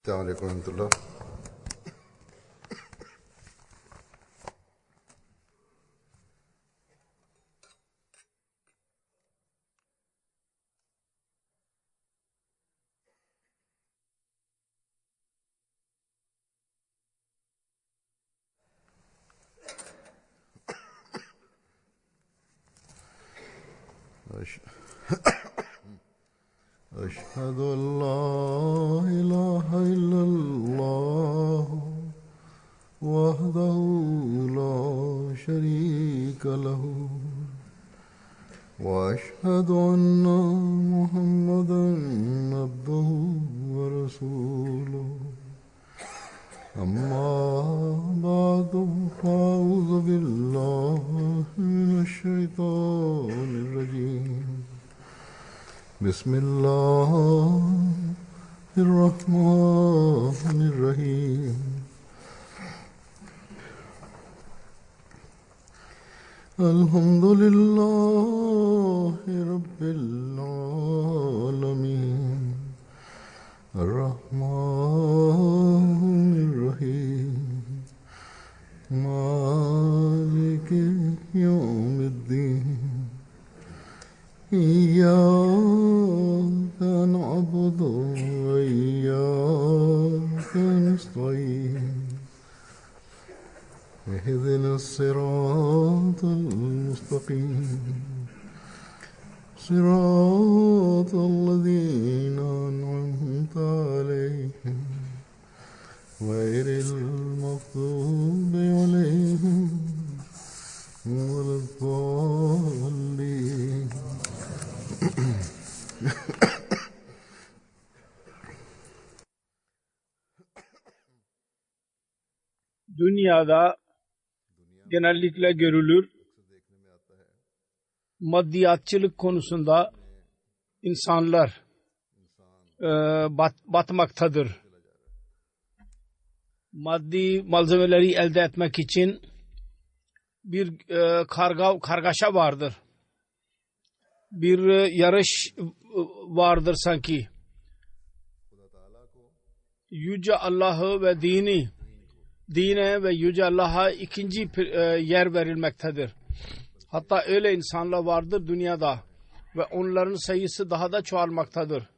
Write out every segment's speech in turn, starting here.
السلام عليكم ورحمة الله. أشهد أن لا إله إلا الله وحده لا شريك له وأشهد أن محمدا عبده ورسوله أما بعد فأعوذ بالله من الشيطان الرجيم بسم الله الرحمن الرحيم الحمد لله رب العالمين الرحمن الرحيم مالك يوم الدين إياك نعبد وإياك نستعين اهدنا الصراط المستقيم صراط الذين أنعمت عليهم غير المغضوب عليهم ولا الضالين. Dünyada genellikle görülür maddiyatçılık konusunda insanlar batmaktadır. Maddi malzemeleri elde etmek için bir kargaşa vardır. Bir yarış vardır sanki. Yüce Allah'ı ve dine ve Yüce Allah'a ikinci yer verilmektedir. Hatta öyle insanlar vardır dünyada ve onların sayısı daha da çoğalmaktadır.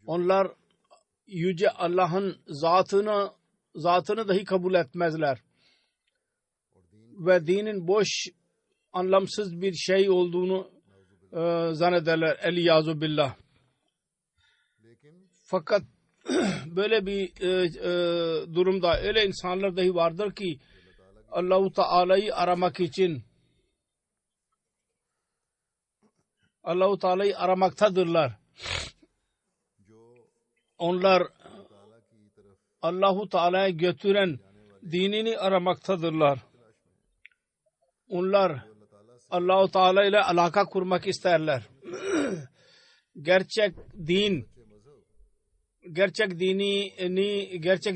Onlar Yüce Allah'ın zatını dahi kabul etmezler. Ve dinin boş, anlamsız bir şey olduğunu zannederler. Eliyazu billah. Fakat böyle bir durumda öyle insanlar dahi vardır ki Allah-u Teala'yı aramak için Allah-u Teala'yı aramaktadırlar. Onlar Allah-u Teala'ya götüren dinini aramaktadırlar. Onlar Allah-u Teala ile alaka kurmak isterler. Gerçek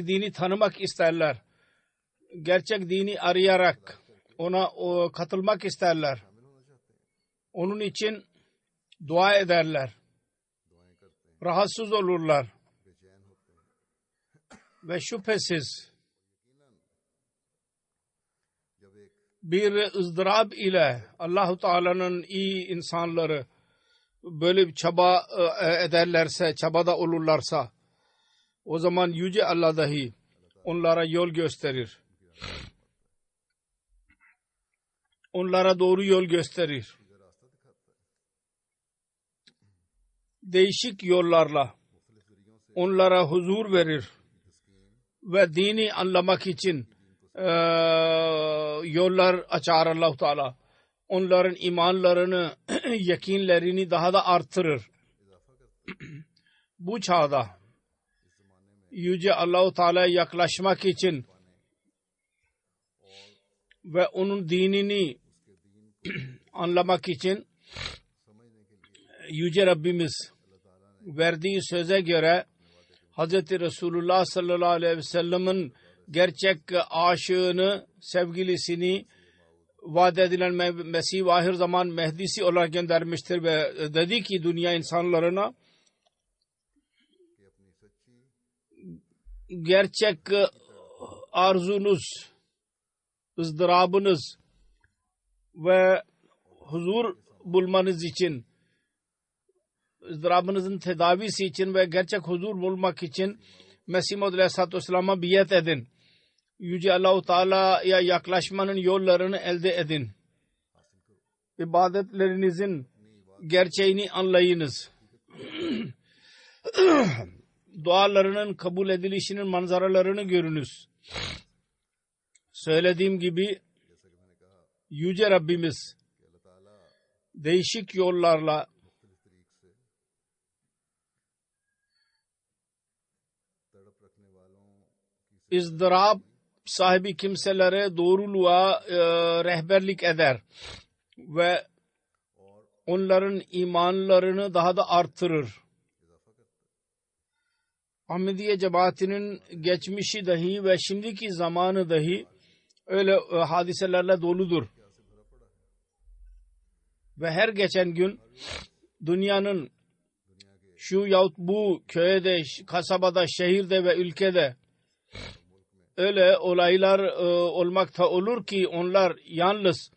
dini tanımak isterler. Gerçek dini arayarak ona katılmak isterler. Onun için dua ederler. Rahatsız olurlar. Ve şüphesiz bir ızdırap ile Allah-u Teala'nın iyi insanları böyle bir çaba ederlerse, çabada olurlarsa o zaman Yüce Allah dahi onlara yol gösterir. Onlara doğru yol gösterir. Değişik yollarla onlara huzur verir ve dini anlamak için yollar açar Allah-u Teala. Onların imanlarını, yakinlerini daha da artırır. Bu çağda Yüce Allah-u Teala'ya yaklaşmak için ve onun dinini anlamak için Yüce Rabbimiz verdiği söze göre Hz. Resulullah sallallahu aleyhi ve sellem'in gerçek aşığını, sevgilisini vaat edilen Mesih ahir zaman Mehdisi olarak göndermiştir ve dedi ki dünya insanlarına gerçek arzunuz, ızdırabınız ve huzur bulmanız için, ızdırabınızın tedavisi için ve gerçek huzur bulmak için Mesih Maud Aleyhisselatü Vesselam'a biat edin. Yüce Allah-u Teala'ya yaklaşmanın yollarını elde edin. İbadetlerinizin gerçeğini anlayınız. Dualarının kabul edilişinin manzaralarını görünüz. Söylediğim gibi Yüce Rabbimiz değişik yollarla ızdırap sahibi kimselere doğruluğa rehberlik eder ve onların imanlarını daha da artırır. Ahmediye cemaatinin geçmişi dahi ve şimdiki zamanı dahi öyle hadiselerle doludur. Ve her geçen gün dünyanın şu yahut bu köyde, kasabada, şehirde ve ülkede öyle olaylar olmakta olur ki onlar yalnız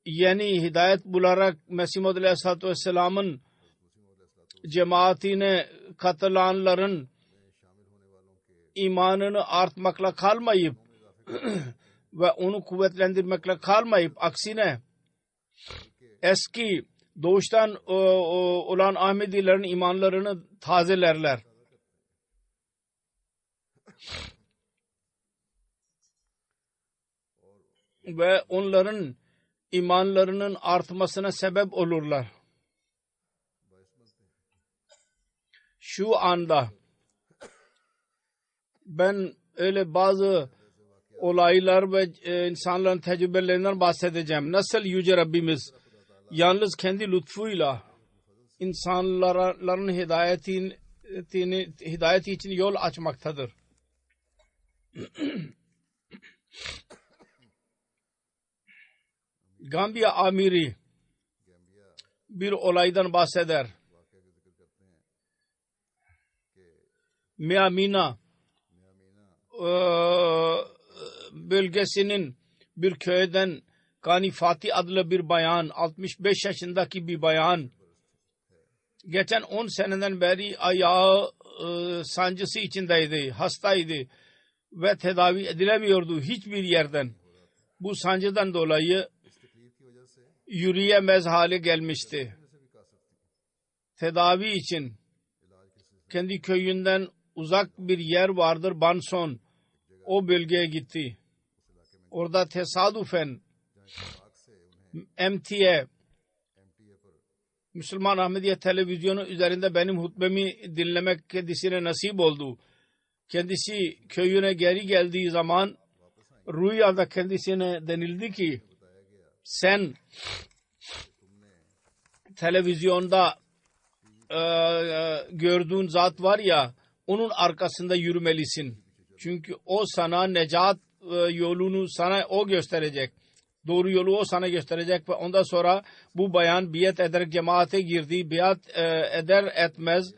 yeni hidayet bularak Mesih Maud Aleyhisselatü Vesselam'ın cemaatine katılanların imanını artmakla kalmayıp ve onu kuvvetlendirmekle kalmayıp aksine eski doğuştan olan Ahmedilerin imanlarını tazelerler. Ve onların imanlarının artmasına sebep olurlar. Şu anda ben öyle bazı olaylar ve insanların tecrübelerinden bahsedeceğim. Nasıl Yüce Rabbimiz yalnız kendi lütfuyla insanların hidayeti için yol açmaktadır. Gambiya amiri bir olaydan bahseder. Miamina bölgesinin bir köyden Kani Fatih adlı bir bayan, 65 yaşındaki bir bayan, geçen 10 seneden beri ayağı sancısı içindeydi, hastaydı ve tedavi edilemiyordu hiçbir yerden. Bu sancıdan dolayı yürüyemez hale gelmişti. Tedavi için kendi köyünden uzak bir yer vardır, Banson. O bölgeye gitti. Orada tesadüfen MTA Müslüman Ahmediye televizyonu üzerinde benim hutbemi dinlemek kendisine nasip oldu. Kendisi köyüne geri geldiği zaman rüyada kendisine denildi ki sen televizyonda gördüğün zat var ya, onun arkasında yürümelisin. Çünkü o sana necat yolunu sana o gösterecek. Doğru yolu o sana gösterecek ve ondan sonra bu bayan biat ederek cemaate girdi. Biat eder etmez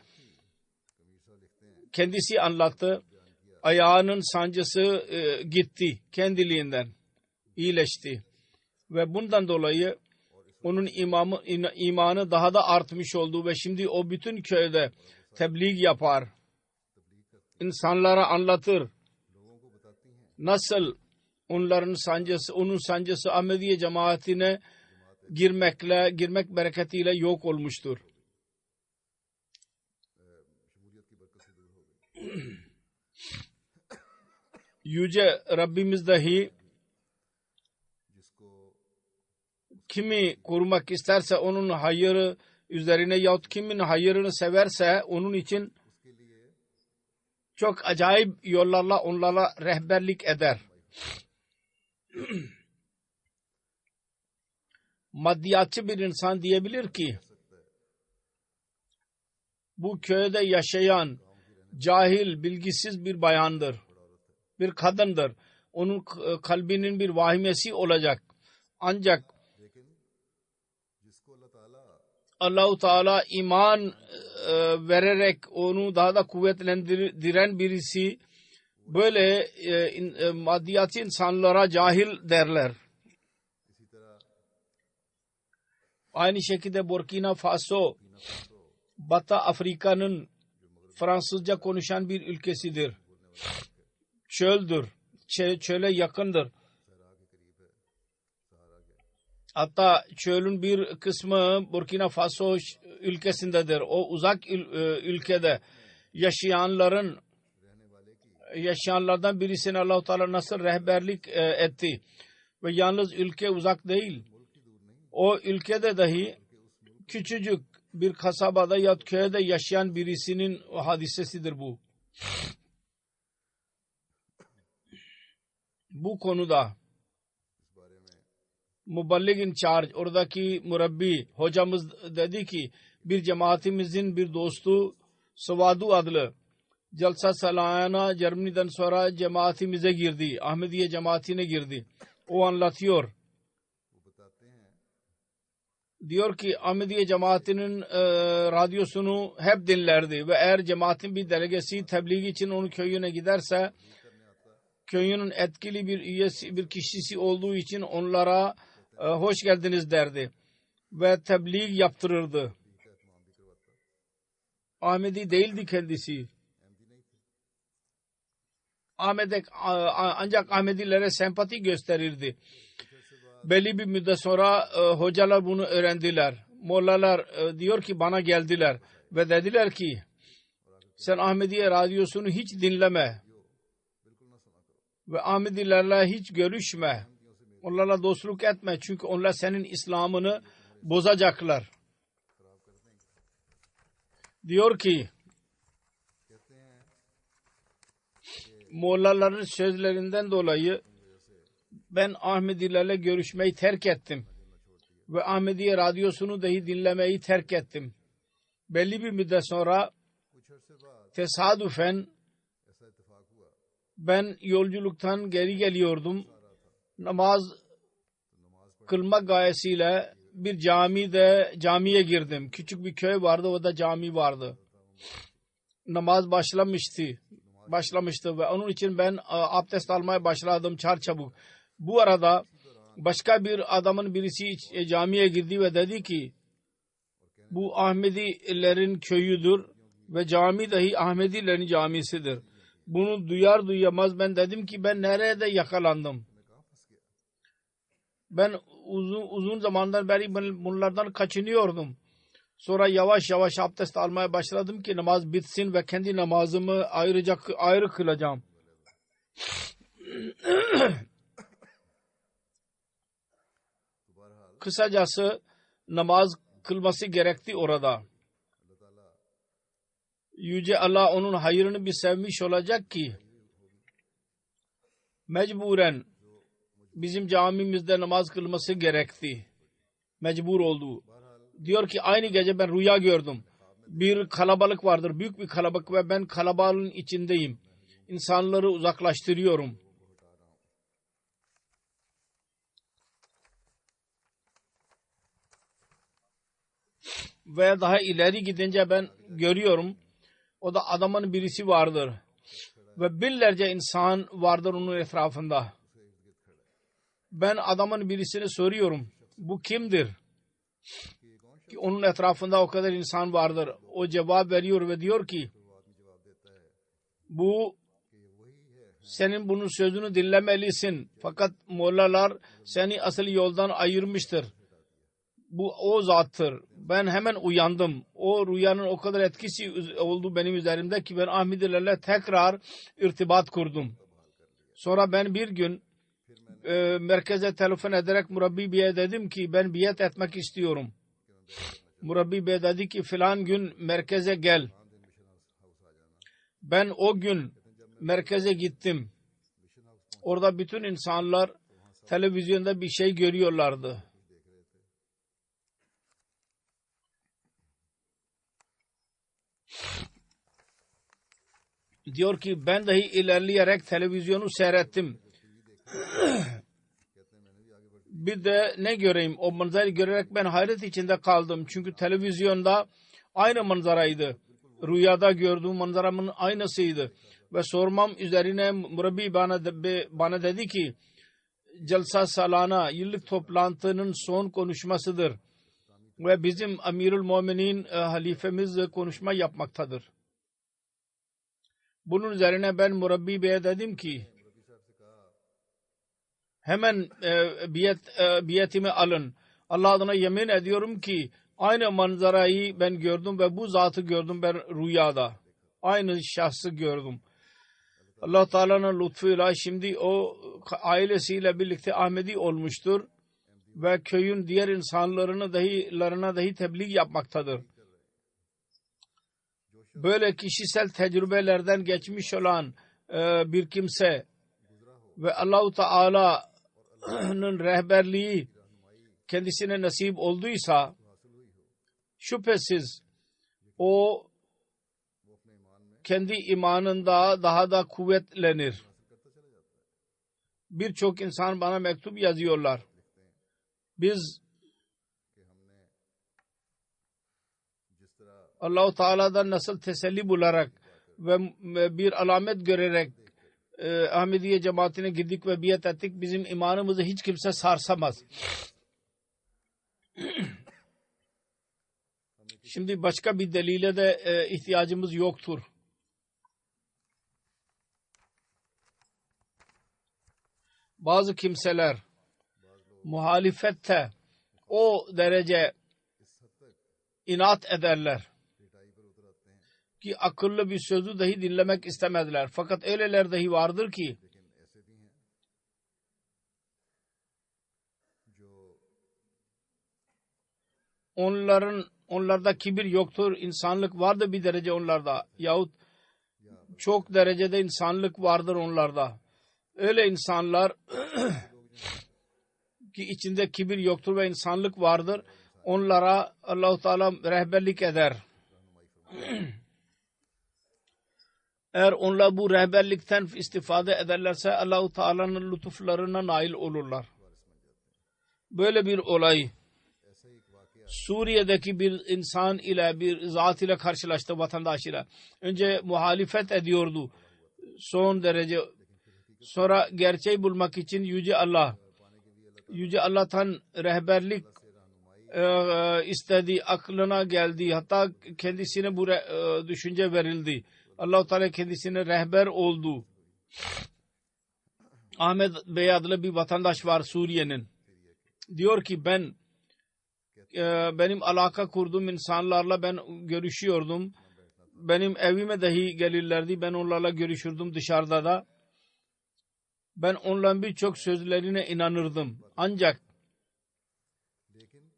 kendisi anlattı. Ayağının sancısı gitti kendiliğinden. İyileşti. Ve bundan dolayı onun imanı daha da artmış oldu ve şimdi o bütün köyde tebliğ yapar. İnsanlara anlatır. Nasıl onun sancısı Ahmediye cemaatine girmek bereketiyle yok olmuştur. Yüce Rabbimiz dahi kimi korumak isterse onun hayırı üzerine yahut kimin hayırını severse onun için çok acayip yollarla onlara rehberlik eder. Maddiyatçı bir insan diyebilir ki bu köyde yaşayan cahil, bilgisiz bir bayandır, bir kadındır. Onun kalbinin bir vahimesi olacak. Ancak Allah-u Teala iman vererek onu daha da kuvvetlendiren birisi böyle maddiyatçı insanlara cahil derler. Aynı şekilde Burkina Faso Batı Afrika'nın Fransızca konuşan bir ülkesidir. Çöldür. Çöle yakındır. Hatta çölün bir kısmı Burkina Faso ülkesindedir. O uzak ülkede yaşayanlardan birisine Allah-u Teala nasıl rehberlik etti. Ve yalnız ülke uzak değil. O ülkede dahi küçücük bir kasabada ya köyde yaşayan birisinin hadisesidir bu. Bu konuda Muballigh in charge, oradaki murabbi hocamız dedi ki bir cemaatimizin bir dostu Savadu adlı Jalsa Salayana Cermani'den sonra cemaatimize girdi. Ahmediye cemaatine girdi. O anlatıyor. Diyor ki Ahmediye cemaatinin radyosunu hep dinlerdi ve eğer cemaatin bir delegesi tebliğ için onun köyüne giderse köyünün etkili bir üyesi, bir kişisi olduğu için onlara hoş geldiniz derdi ve tebliğ yaptırırdı. Ahmedi değildi kendisi. Ancak Ahmedilere sempati gösterirdi. Belli bir müddet sonra hocalar bunu öğrendiler. Mollalar diyor ki bana geldiler ve dediler ki sen Ahmediye radyosunu hiç dinleme ve Ahmedilerle hiç görüşme. Onlarla dostluk etme çünkü onlar senin İslam'ını bozacaklar. Diyor ki Mollaların sözlerinden dolayı ben Ahmedilerle görüşmeyi terk ettim. Ve Ahmediye radyosunu dahi dinlemeyi terk ettim. Belli bir müddet sonra tesadüfen ben yolculuktan geri geliyordum. Namaz kılma gayesiyle bir camiye girdim. Küçük bir köy vardı, o da cami vardı. Namaz başlamıştı ve onun için ben abdest almaya başladım çarçabuk. Bu arada başka bir adamın birisi camiye girdi ve dedi ki bu Ahmedilerin köyüdür ve cami dahi Ahmedilerin camisidir. Bunu duyar duyamaz ben dedim ki ben nerede yakalandım? Ben uzun zamandan beri bunlardan kaçınıyordum. Sonra yavaş yavaş abdest almaya başladım ki namaz bitsin ve kendi namazımı ayrı kılacağım. Kısacası namaz kılması gerekti orada. Yüce Allah onun hayrını bir sevmiş olacak ki mecburen bizim camimizde namaz kılması gerekti. Mecbur oldu. Diyor ki aynı gece ben rüya gördüm. Bir kalabalık vardır, büyük bir kalabalık ve ben kalabalığın içindeyim. İnsanları uzaklaştırıyorum. Ve daha ileri gidince ben görüyorum. O da adamın birisi vardır. Ve binlerce insan vardır onun etrafında. Ben adamın birisine soruyorum. Bu kimdir? Ki onun etrafında o kadar insan vardır. O cevap veriyor ve diyor ki bu senin bunun sözünü dinlemelisin. Fakat mollalar seni asıl yoldan ayırmıştır. Bu o zattır. Ben hemen uyandım. O rüyanın o kadar etkisi oldu benim üzerimde ki ben Ahmedilerle tekrar irtibat kurdum. Sonra ben bir gün merkeze telefon ederek Murabbi Bey'e dedim ki ben biat etmek istiyorum. Murabbi Bey dedi ki filan gün merkeze gel. Ben o gün merkeze gittim. Orada bütün insanlar televizyonda bir şey görüyorlardı. Diyor ki ben dahi ilerleyerek televizyonu seyrettim. Bir de ne göreyim? O manzarayı görerek ben hayret içinde kaldım. Çünkü televizyonda aynı manzaraydı. Rüyada gördüğüm manzaramın aynısıydı. Ve sormam üzerine murabbi bana dedi ki Jalsa Salana yıllık toplantının son konuşmasıdır. Ve bizim Amirul Mu'minin halifemiz konuşma yapmaktadır. Bunun üzerine ben murabbi beye dedim ki hemen biyetimi alın. Allah adına yemin ediyorum ki aynı manzarayı ben gördüm ve bu zatı gördüm ben rüyada. Aynı şahsı gördüm. Allah Teala'nın lütfuyla şimdi o ailesiyle birlikte Ahmedi olmuştur ve köyün diğer insanlarına dahi tebliğ yapmaktadır. Böyle kişisel tecrübelerden geçmiş olan bir kimse ve Allah-u Teala'nın rehberliği kendisine nasip olduysa şüphesiz o kendi imanında daha da kuvvetlenir. Birçok insan bana mektup yazıyorlar. Biz Allah-u Teala'dan nasıl teselli bularak ve bir alamet görerek Ahmediye cemaatine girdik ve biat ettik. Bizim imanımızı hiç kimse sarsamaz. Şimdi başka bir delile de ihtiyacımız yoktur. Bazı kimseler muhalefette o derece inat ederler ki akıllı bir sözü dahi dinlemek istemediler. Fakat öyleler dahi vardır ki onlarda kibir yoktur, insanlık vardır bir derece onlarda yahut çok derecede insanlık vardır onlarda. Öyle insanlar ki içinde kibir yoktur ve insanlık vardır. Onlara Allah-u Teala rehberlik eder. Eğer onlar bu rehberlikten istifade ederlerse Allah-u Teala'nın lütuflarına nail olurlar. Böyle bir olay Suriye'deki bir insan ile bir zat ile karşılaştı, vatandaş ile. Önce muhalefet ediyordu. Son derece sonra gerçeği bulmak için Yüce Allah'tan rehberlik istedi, aklına geldi. Hatta kendisine bu düşünce verildi. Allah-u Teala kendisine rehber oldu. Ahmet Bey adlı bir vatandaş var Suriye'nin. Diyor ki benim alaka kurduğum insanlarla ben görüşüyordum. Benim evime dahi gelirlerdi. Ben onlarla görüşürdüm dışarıda da. Ben onların birçok sözlerine inanırdım. Ancak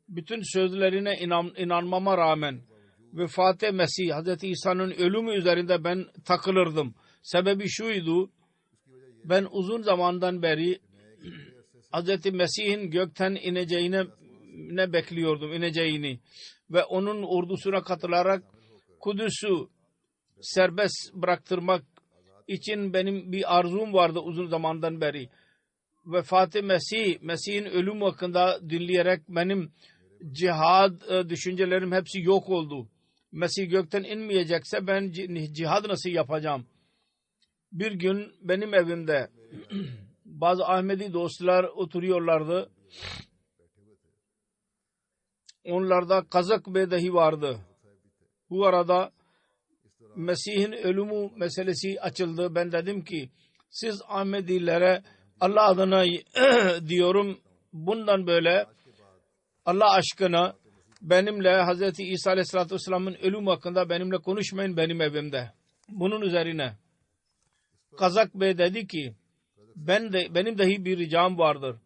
bütün sözlerine inanmama rağmen Vefat-ı Mesih, Hz. İsa'nın ölümü üzerinde ben takılırdım. Sebebi şuydu, ben uzun zamandan beri Hz. Mesih'in gökten ineceğini bekliyordum, ve onun ordusuna katılarak Kudüs'ü serbest bıraktırmak için benim bir arzum vardı uzun zamandan beri. Vefat-ı Mesih'in ölüm hakkında dinleyerek benim cihad düşüncelerim hepsi yok oldu. Mesih gökten inmeyecekse ben cihad nasıl yapacağım? Bir gün benim evimde bazı Ahmedi dostlar oturuyorlardı. Onlarda Kazak Bey dahi vardı. Bu arada Mesih'in ölümü meselesi açıldı. Ben dedim ki siz Ahmedilere Allah adına diyorum bundan böyle Allah aşkına benimle Hz. İsa Aleyhisselatü Vesselam'ın ölüm hakkında benimle konuşmayın benim evimde. Bunun üzerine Kazak Bey dedi ki benim dahi bir ricam vardır.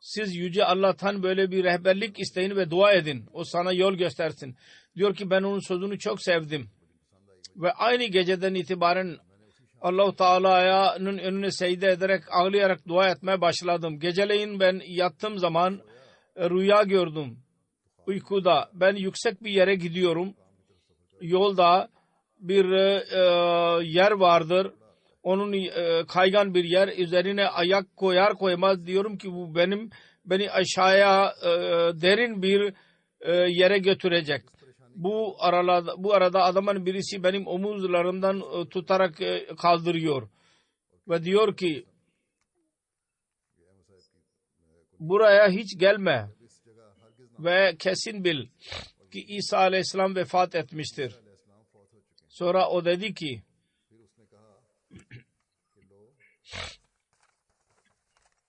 Siz Yüce Allah'tan böyle bir rehberlik isteyin ve dua edin. O sana yol göstersin. Diyor ki ben onun sözünü çok sevdim. Ve aynı geceden itibaren Allah-u Teala'nın önüne secde ederek ağlayarak dua etmeye başladım. Geceleyin ben yattığım zaman rüya gördüm. Uykuda ben yüksek bir yere gidiyorum. Yolda bir yer vardır. Onun kaygan bir yer. Üzerine ayak koyar koymaz diyorum ki bu beni aşağıya derin bir yere götürecek. Bu arada adamın birisi benim omuzlarımdan tutarak kaldırıyor ve diyor ki buraya hiç gelme ve kesin bil ki İsa Aleyhisselam vefat etmiştir. Sonra o dedi ki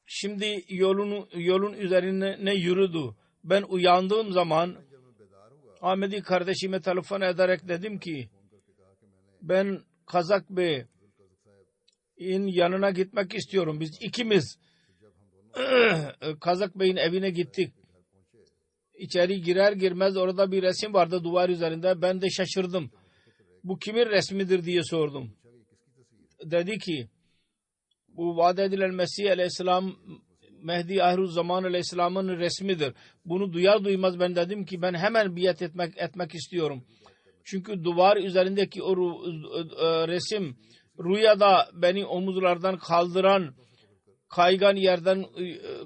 şimdi yolun üzerine yürüdü. Ben uyandığım zaman Ahmedi kardeşime telefon ederek dedim ki ben Kazak Bey'in yanına gitmek istiyorum. Biz ikimiz Kazak Bey'in evine gittik. İçeri girer girmez orada bir resim vardı duvar üzerinde. Ben de şaşırdım. Bu kimin resmidir diye sordum. Dedi ki bu vaat edilen Mesih Aleyhisselam Mehdi Ahirüzzaman Aleyhisselam'ın resmidir. Bunu duyar duymaz ben dedim ki ben hemen biat etmek istiyorum. Çünkü duvar üzerindeki o resim rüyada beni omuzlardan kaldıran kaygan yerden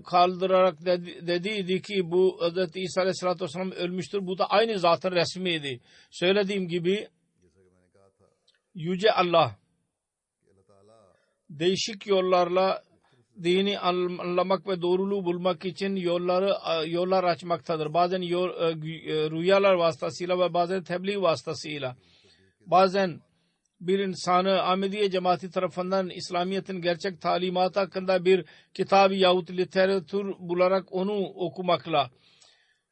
kaldırarak dediydi ki bu Hz. İsa Aleyhisselatü Vesselam ölmüştür. Bu da aynı zatın resmiydi. Söylediğim gibi Yüce Allah değişik yollarla dini anlamak ve doğruluğu bulmak için yollar açmaktadır. Bazen rüyalar vasıtasıyla ve bazen tebliğ vasıtasıyla. Bazen bir insanı Ahmediye cemaati tarafından İslamiyet'in gerçek talimatı hakkında bir kitap yahut literatür bularak onu okumakla,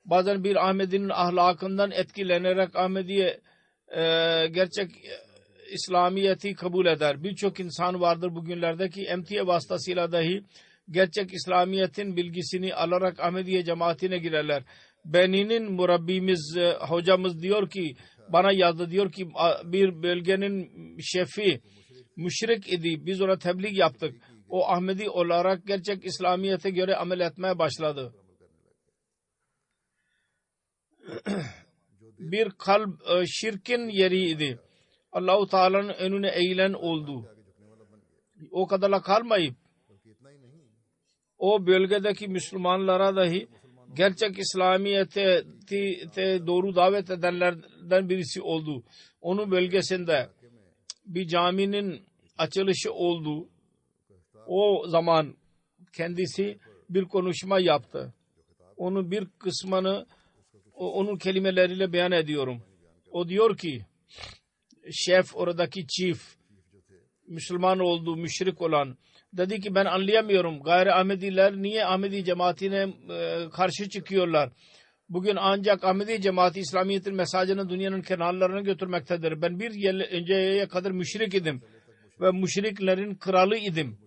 bazen bir Ahmedi'nin ahlakından etkilenerek Ahmediye gerçek İslamiyet'i kabul eder. Birçok insan vardır bugünlerde ki emtiye vasıtasıyla dahi gerçek İslamiyet'in bilgisini alarak Ahmediye cemaatine girerler. Beni'nin murabbimiz, hocamız diyor ki, bana yazdı diyor ki bir bölgenin şefi müşrik idi. Biz ona tebliğ yaptık. O Ahmedi olarak gerçek İslamiyet'e göre amel etmeye başladı. Bir kalp şirkin yeriydi. Allah-u Teala'nın önüne eğilen oldu. O kadarla kalmayıp o bölgedeki Müslümanlara dahi gerçek İslamiyet'e doğru davet edenlerden birisi oldu. Onun bölgesinde bir caminin açılışı oldu. O zaman kendisi bir konuşma yaptı. Onun bir kısmını onun kelimeleriyle beyan ediyorum. O diyor ki şef, oradaki chief, Müslüman oldu, müşrik olan, dedi ki ben anlayamıyorum. Gayri Ahmediler niye Ahmedi cemaatine karşı çıkıyorlar? Bugün ancak Ahmedi cemaati İslamiyet'in mesajını dünyanın kenarlarına götürmektedir. Ben bir yıl önceye kadar müşrik idim ve müşriklerin kralı idim.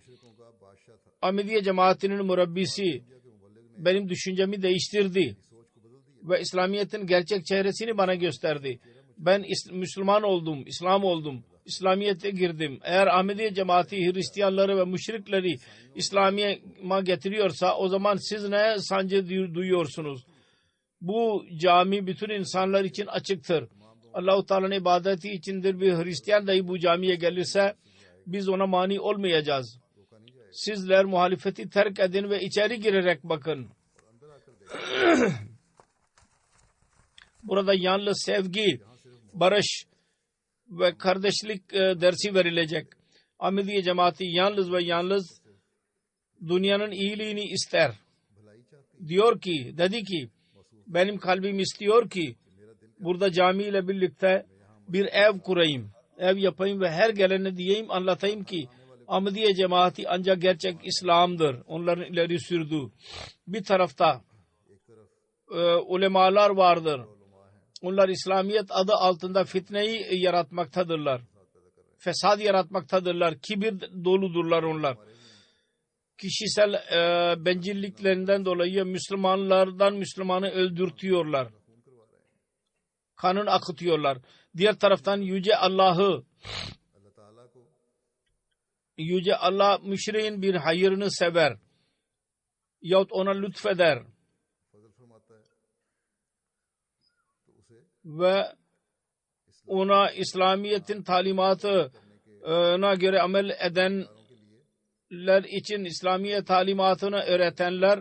Ahmedi cemaatinin murabbisi benim düşüncemi değiştirdi ve İslamiyet'in gerçek çehresini bana gösterdi. Ben Müslüman oldum, İslam oldum. İslamiyet'e girdim. Eğer Ahmediye cemaati Hristiyanları ve müşrikleri İslamiyet'e getiriyorsa o zaman siz ne sancı duyuyorsunuz? Bu cami bütün insanlar için açıktır. Allah-u Teala'nın ibadeti içindir. Bir Hristiyan dahi bu camiye gelirse biz ona mani olmayacağız. Sizler muhalefeti terk edin ve içeri girerek bakın. Burada yalnız sevgi, barış ve kardeşlik dersi verilecek. Ahmediye cemaati yalnız ve yalnız dünyanın iyiliğini ister. Dedi ki benim kalbim istiyor ki burada camiyle birlikte bir ev kurayım, ev yapayım ve her gelene diyeyim, anlatayım ki Ahmediye cemaati ancak gerçek İslam'dır. Onların ileri sürdüğü. Bir tarafta ulemalar vardır. Onlar İslamiyet adı altında fitneyi yaratmaktadırlar. Fesad yaratmaktadırlar. Kibir doludurlar onlar. Kişisel bencilliklerinden dolayı Müslümanlardan Müslümanı öldürtüyorlar. Kanın akıtıyorlar. Diğer taraftan Yüce Allah müşriğin bir hayırını sever. Yahut ona lütfeder. Ve ona İslamiyet'in talimatına göre amel edenler için İslamiyet talimatını öğretenler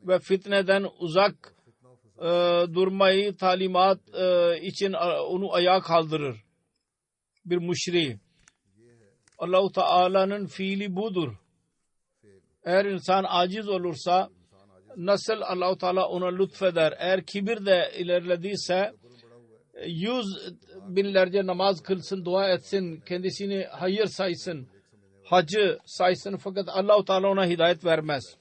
ve fitneden uzak durmayı talimat için onu ayağa kaldırır. Bir müşri. Allah-u Teala'nın fiili budur. Eğer insan aciz olursa nasıl Allah-u Teala ona lütfeder. Eğer kibir de ilerlediyse 100.000'lerce namaz kılsın, dua etsin, kendisini hayır saysın, hacı saysın, fakat Allah-u Teala ona hidayet vermez.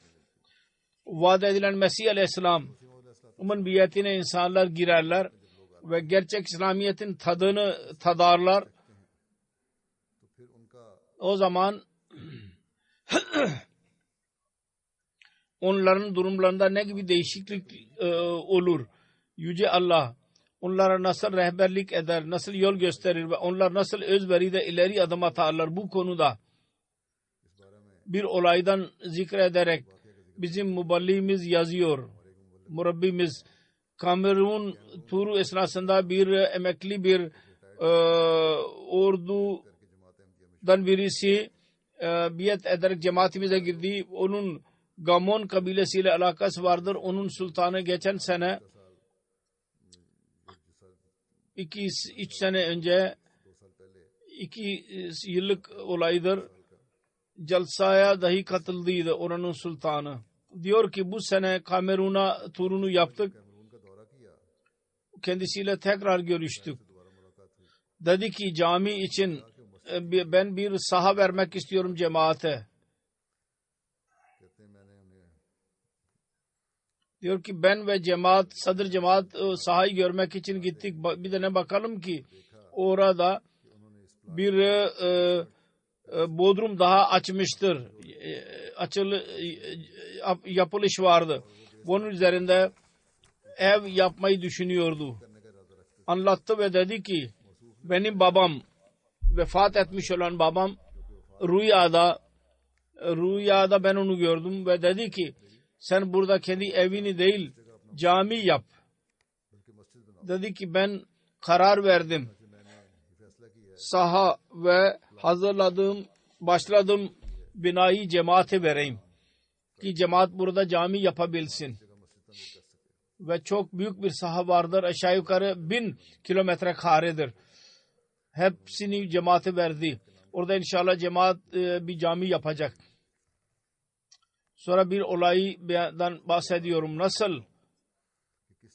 Vaat edilen Mesih Aleyhisselam'ın biyetine insanlar girerler ve gerçek İslamiyet'in tadını tadarlar. O zaman onların durumlarında ne gibi değişiklik olur? Yüce Allah onlara nasıl rehberlik eder, nasıl yol gösterir ve onlar nasıl özveride ileri adım atarlar bu konuda bir olaydan zikrederek bizim muballiğimiz yazıyor. Murabbimiz Kamerun turu esnasında bir emekli bir ordudan birisi biat ederek cemaatimize girdi. Onun Gamon kabilesiyle alakası vardır. Onun sultanı geçen sene 3 sene önce 2 yıllık olaydır. Jalsaya dahi katıldıydı oranın sultanı. Diyor ki bu sene Kamerun'a turunu yaptık. Kendisiyle tekrar görüştük. Dedi ki cami için ben bir saha vermek istiyorum cemaate. Diyor ki ben ve cemaat, sadır cemaat sahayı görmek için gittik. Bir de ne bakalım ki orada bir bodrum daha açmıştır. Yapılış vardı. Bunun üzerinde ev yapmayı düşünüyordu. Anlattı ve dedi ki benim babam, vefat etmiş olan babam rüyada ben onu gördüm ve dedi ki sen burada kendi evini değil cami yap. Dedi ki ben karar verdim. Saha ve başladım binayı cemaate vereyim. Ki cemaat burada cami yapabilsin. Ve çok büyük bir saha vardır. Aşağı yukarı 1000 kilometre karedir. Hepsini cemaate verdi. Orada inşallah cemaat bir cami yapacak. Sonra bir olaydan bahsediyorum. Nasıl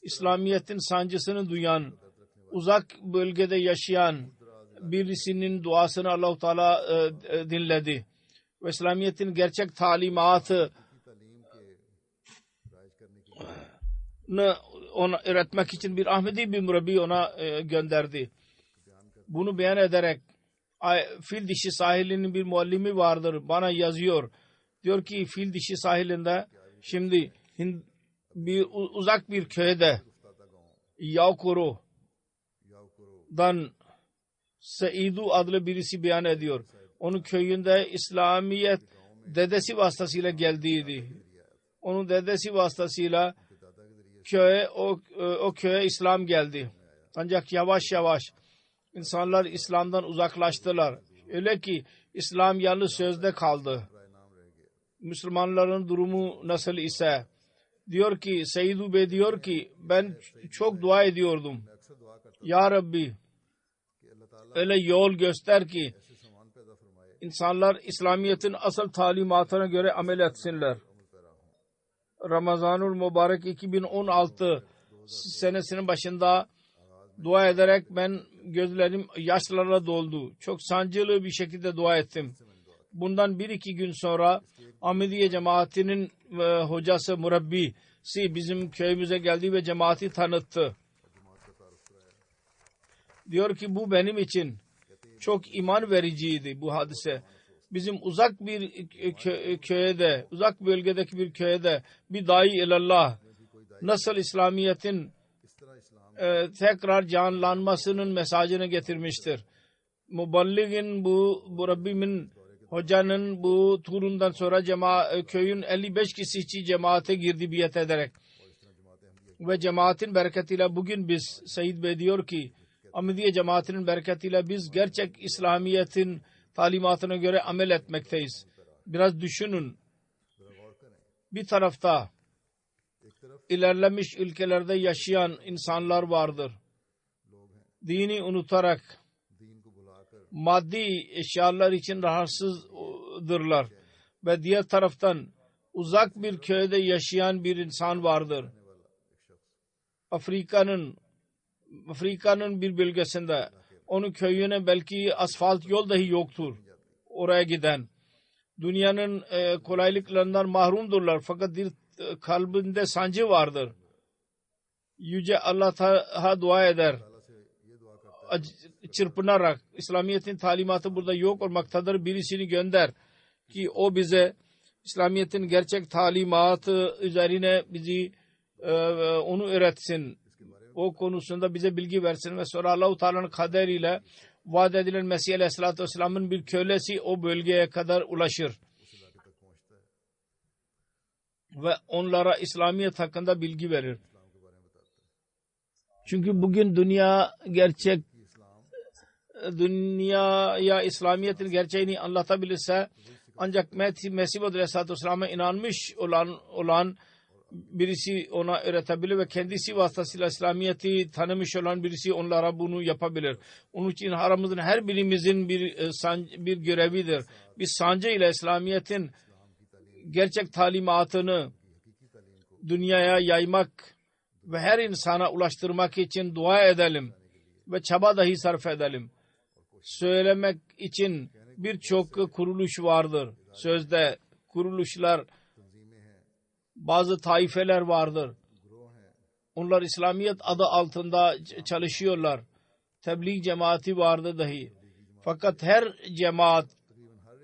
İslamiyet'in sancısını duyan, uzak bölgede yaşayan birisinin duasını Allah-u Teala dinledi. Ve İslamiyet'in gerçek talimatı ona öğretmek için bir Ahmedi bir murabbi ona gönderdi. Bunu beyan ederek Fil Dişi sahilinin bir muallimi vardır. Bana yazıyor. Diyor ki Fil Dişi sahilinde şimdi uzak bir köyde Yavkuru'dan Saidu adlı birisi beyan ediyor. Onun köyünde İslamiyet dedesi vasıtasıyla geldiydi. Onun dedesi vasıtasıyla o köye İslam geldi. Ancak yavaş yavaş insanlar İslam'dan uzaklaştılar. Öyle ki İslam yalnız sözde kaldı. Müslümanların durumu nasıl ise diyor ki Seyyidu Bey diyor ki ben çok dua ediyordum. Ya Rabbi öyle yol göster ki insanlar İslamiyet'in asıl talimatına göre amel etsinler. Ramazanul Mübarek 2016 senesinin başında dua ederek ben gözlerim yaşlarla doldu. Çok sancılı bir şekilde dua ettim. Bundan 1-2 gün sonra Ahmediye cemaatinin hocası, murabbisi bizim köyümüze geldi ve cemaati tanıttı. Diyor ki bu benim için çok iman vericiydi bu hadise. Bizim uzak bir köyde, uzak bölgedeki bir köyde bir dai ilallah nasıl İslamiyet'in tekrar canlanmasının mesajını getirmiştir. Muballigin bu Rabbimin hocanın bu turundan sonra köyün 55 kişi cemaate girdi biat ederek. Ve cemaatin bereketiyle bugün biz Seyyid Bey diyor ki Ahmediye cemaatinin bereketiyle biz gerçek İslamiyet'in talimatına göre amel etmekteyiz. Biraz düşünün. Bir tarafta ilerlemiş ülkelerde yaşayan insanlar vardır. Dini unutarak maddi eşyalar için rahatsızdırlar. Ve diğer taraftan uzak bir köyde yaşayan bir insan vardır. Afrika'nın bir bölgesinde, onun köyüne belki asfalt yol dahi yoktur oraya giden. Dünyanın kolaylıklarından mahrumdurlar fakat bir kalbinde sancı vardır. Yüce Allah'a dua eder. Çırpınarak, İslamiyet'in talimatı burada yok olmaktadır. Birisini gönder ki o bize İslamiyet'in gerçek talimatı üzerine bizi onu öğretsin. O konusunda bize bilgi versin ve sonra Allah-u Teala'nın kaderiyle vaat edilen Mesih Aleyhisselatü Vesselam'ın bir kölesi o bölgeye kadar ulaşır. Ve onlara İslamiyet hakkında bilgi verir. Çünkü bugün dünyaya İslamiyet'in gerçeğini anlatabilirse ancak Mesih Aleyhisselatü Vesselam'a inanmış olan birisi ona öğretebilir ve kendisi vasıtasıyla İslamiyet'i tanımış olan birisi onlara bunu yapabilir. Onun için aramızın her birimizin bir görevidir. Biz sancı ile İslamiyet'in gerçek talimatını dünyaya yaymak ve her insana ulaştırmak için dua edelim ve çaba dahi sarf edelim. Söylemek için birçok kuruluş vardır. Sözde kuruluşlar, bazı taifeler vardır. Onlar İslamiyet adı altında çalışıyorlar. Tebliğ cemaati vardır dahi. Fakat her cemaat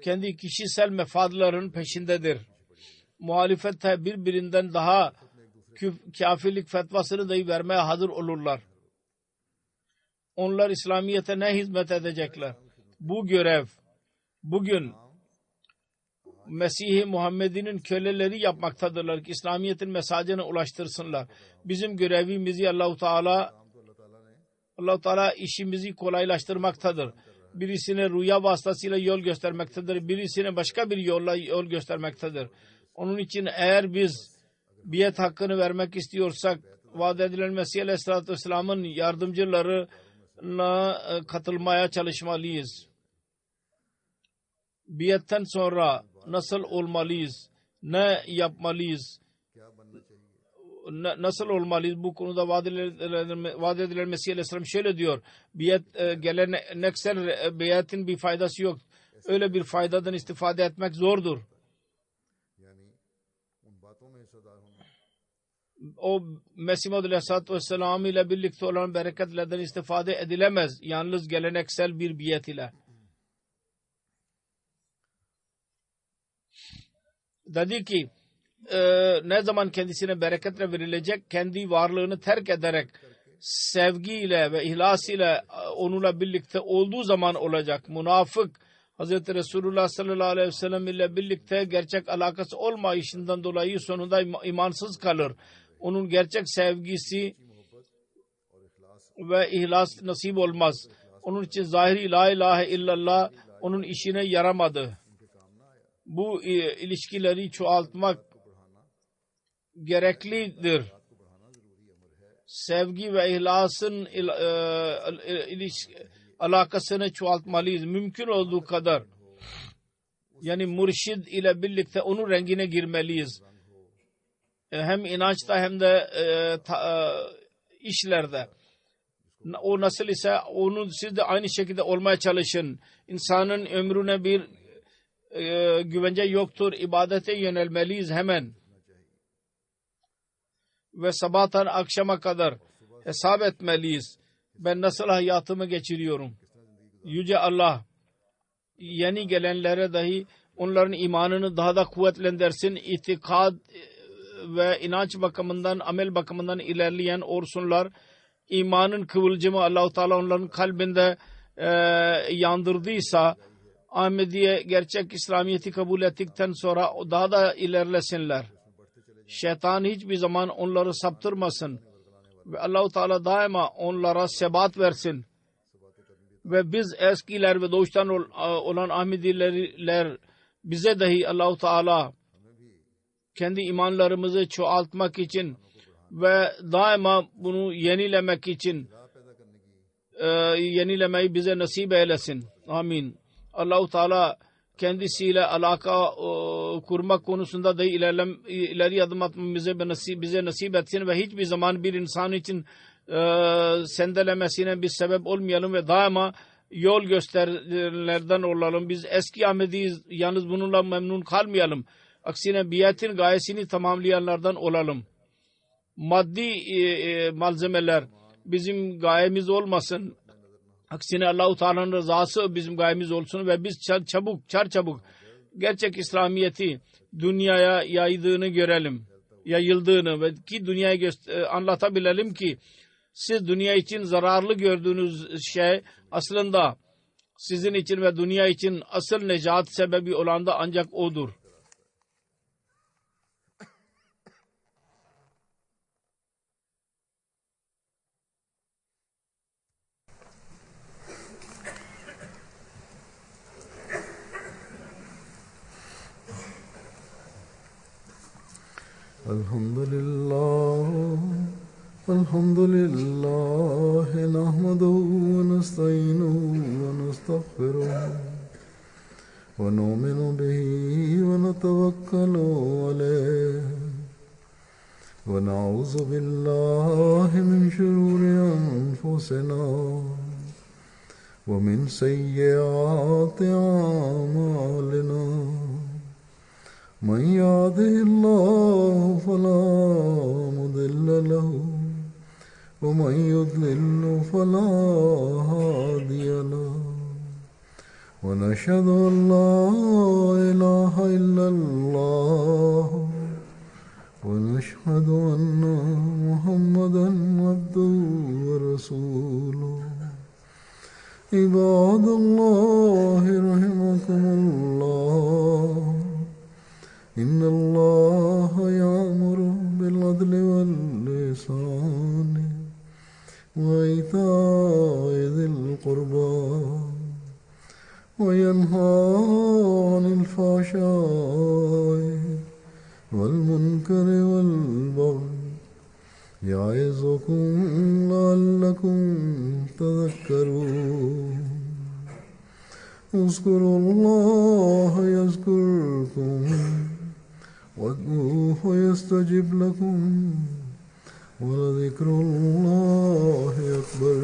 kendi kişisel menfaatlarının peşindedir. Muhalefette birbirinden daha kafirlik fetvasını dahi vermeye hazır olurlar. Onlar İslamiyet'e ne hizmet edecekler? Bu görev bugün Mesih-i Muhammed'in köleleri yapmaktadırlar ki İslamiyet'in mesajını ulaştırsınlar. Bizim görevimizi Allah-u Teala işimizi kolaylaştırmaktadır. Birisine rüya vasıtasıyla yol göstermektedir. Birisine başka bir yolla yol göstermektedir. Onun için eğer biz biat hakkını vermek istiyorsak vaat edilen Mesih Aleyhisselatü Vesselam'ın yardımcılarına katılmaya çalışmalıyız. Biatten sonra nasıl olmalıyız? Ne yapmalıyız? Nasıl olmalıyız? Bu konuda vaat edilen Mesih Aleyhisselam şöyle diyor. Geleneksel biatin bir faydası yok. Öyle bir faydadan istifade etmek zordur. O Mesih Aleyhisselatü Vesselam ile birlikte olan bereketlerden istifade edilemez. Yalnız geleneksel bir biat ile. Dedi ki ne zaman kendisine bereketle verilecek, kendi varlığını terk ederek sevgiyle ve ihlas ile onunla birlikte olduğu zaman olacak. Münafık Hz. Resulullah sallallahu aleyhi ve sellem ile birlikte gerçek alakası olmayışından dolayı sonunda imansız kalır. Onun gerçek sevgisi ve ihlas nasip olmaz. Onun için zahiri la ilahe illallah onun işine yaramadı. Bu ilişkileri çoğaltmak gereklidir. Sevgi ve ihlasın alakasını çoğaltmalıyız. Mümkün olduğu kadar. Yani mürşid ile birlikte onun rengine girmeliyiz. Hem inançta hem de işlerde. O nasıl ise onun siz de aynı şekilde olmaya çalışın. İnsanın ömrüne bir güvence yoktur. İbadete yönelmeliyiz hemen. Ve sabahtan akşama kadar hesap etmeliyiz. Ben nasıl hayatımı geçiriyorum? Yüce Allah yeni gelenlere dahi onların imanını daha da kuvvetlendirsin. İtikad ve inanç bakımından, amel bakımından ilerleyen olsunlar. İmanın kıvılcımı Allah-u Teala onların kalbinde yandırdıysa Ahmediye gerçek İslamiyet'i kabul ettikten sonra daha da ilerlesinler. Şeytan hiçbir zaman onları saptırmasın. Ve Allah-u Teala daima onlara sebat versin. Ve biz eskiler ve doğuştan olan Ahmediler bize dahi Allah-u Teala kendi imanlarımızı çoğaltmak için ve daima bunu yenilemek için yenilemeyi bize nasip eylesin. Amin. Allah-u Teala kendisiyle alaka kurmak konusunda da ileri adım atmamızı bize nasip etsin ve hiçbir zaman bir insan için sendelemesine bir sebep olmayalım ve daima yol gösterenlerden olalım. Biz eski Ahmediyiz, yalnız bununla memnun kalmayalım. Aksine biatin gayesini tamamlayanlardan olalım. Maddi malzemeler bizim gayemiz olmasın. Aksine Allah-u Teala'nın rızası bizim gayemiz olsun ve biz çabuk gerçek İslamiyet'i dünyaya yayıldığını ve ki dünyaya anlatabilelim ki siz dünya için zararlı gördüğünüz şey aslında sizin için ve dünya için asıl necat sebebi olan da ancak odur. Elhamdülillah nahmeduhu ve nestainuhu ve nestağfiruh ve nu'minu bihi ve netevekkalu aleyh ve na'uzu billahi min şururi enfusina ve min seyyiati a'malina. من يهده الله فلا مضل له ومن يضلل فلا هادي له ونشهد أن لا إله إلا الله ونشهد أن محمدا عبده ورسوله عباد الله رحمكم الله إن الله يأمر بالعدل والإحسان وإيتاء ذي القربى وينهى عن الفحشاء والمنكر والبغي يعظكم لعلكم تذكرون اذكروا الله يذكركم وادعوه يستجب لكم ولذكر الله أكبر.